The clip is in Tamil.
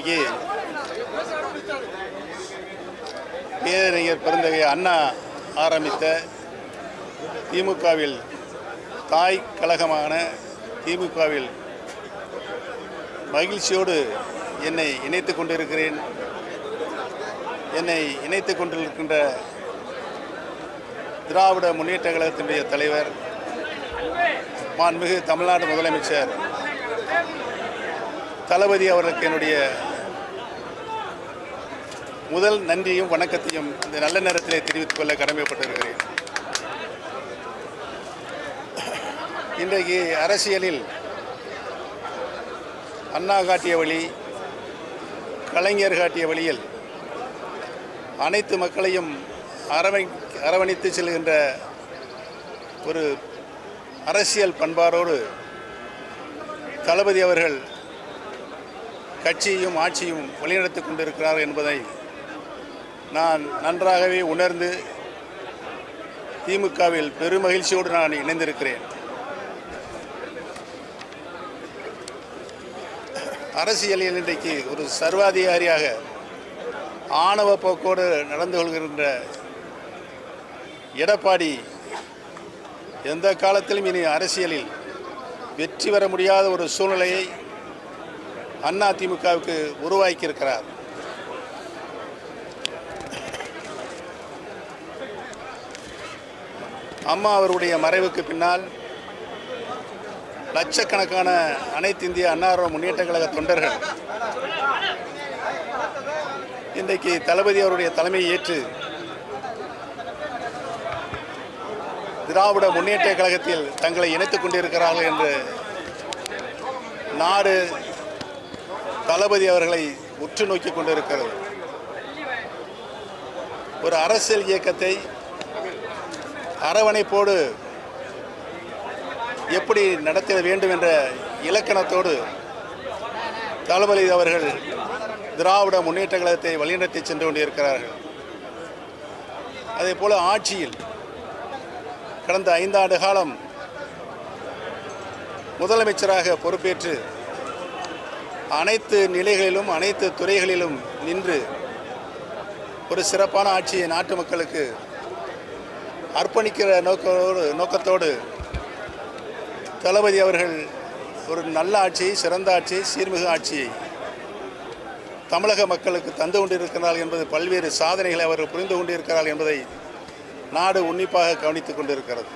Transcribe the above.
இன்றைக்கு பேரறிஞர் பெருந்தகை அண்ணா ஆரம்பித்த திமுகவில் தாய் கழகமான திமுகவில் மகிழ்ச்சியோடு என்னை இணைத்துக் கொண்டிருக்கிறேன். என்னை இணைத்துக் கொண்டிருக்கின்ற திராவிட முன்னேற்ற கழகத்தினுடைய தலைவர் மாண்புமிகு தமிழ்நாடு முதலமைச்சர் தளபதி அவர்களுக்கு என்னுடைய முதல் நன்றியும் வணக்கத்தையும் இந்த நல்ல நேரத்திலே தெரிவித்துக் கொள்ள கடமைப்பட்டிருக்கிறேன். இன்றைக்கு அரசியலில் அண்ணா காட்டிய வழி, கலைஞர் காட்டிய வழியில் அனைத்து மக்களையும் அரவணைத்து செல்கின்ற ஒரு அரசியல் பண்பாரோடு தளபதி அவர்கள் கட்சியையும் ஆட்சியும் வழிநடத்தி கொண்டிருக்கிறார் என்பதை நான் நன்றாகவே உணர்ந்து திமுகவில் பெருமகிழ்ச்சியோடு நான் இணைந்திருக்கிறேன். அரசியலில் இன்றைக்கு ஒரு சர்வாதிகாரியாக ஆணவ போக்கோடு நடந்து கொள்கின்ற எடப்பாடி எந்த காலத்திலும் இனி அரசியலில் வெற்றி பெற முடியாத ஒரு சூழ்நிலையை அண்ணா திமுகவுக்கு உருவாக்கியிருக்கிறார். அம்மா அவருடைய மறைவுக்கு பின்னால் லட்சக்கணக்கான அனைத்து இந்திய அண்ணா முன்னேற்ற கழக தொண்டர்கள் இன்றைக்கு தளபதி அவருடைய தலைமையை ஏற்று திராவிட முன்னேற்ற கழகத்தில் தங்களை இணைத்துக் கொண்டிருக்கிறார்கள் என்று நாடு தளபதி அவர்களை உற்று நோக்கி கொண்டிருக்கிறது. ஒரு அரசியல் இயக்கத்தை அரவணைப்போடு எப்படி நடத்திட வேண்டும் என்ற இலக்கணத்தோடு தளபதி அவர்கள் திராவிட முன்னேற்ற கழகத்தை வழிநடத்தி சென்று கொண்டிருக்கிறார்கள். அதே போல ஆட்சியில் கடந்த 5 ஆண்டு காலம் முதலமைச்சராக பொறுப்பேற்று அனைத்து நிலைகளிலும் அனைத்து துறைகளிலும் நின்று ஒரு சிறப்பான ஆட்சியை நாட்டு மக்களுக்கு அர்ப்பணிக்கிற நோக்கத்தோடு தளபதி அவர்கள் ஒரு நல்ல ஆட்சியை, சிறந்த ஆட்சியை, சீர்மிகு ஆட்சியை தமிழக மக்களுக்கு தந்து கொண்டிருக்கிறார்கள் என்பது, பல்வேறு சாதனைகளை அவர்கள் புரிந்து கொண்டிருக்கிறார்கள் என்பதை நாடு உன்னிப்பாக கவனித்துக் கொண்டிருக்கிறது.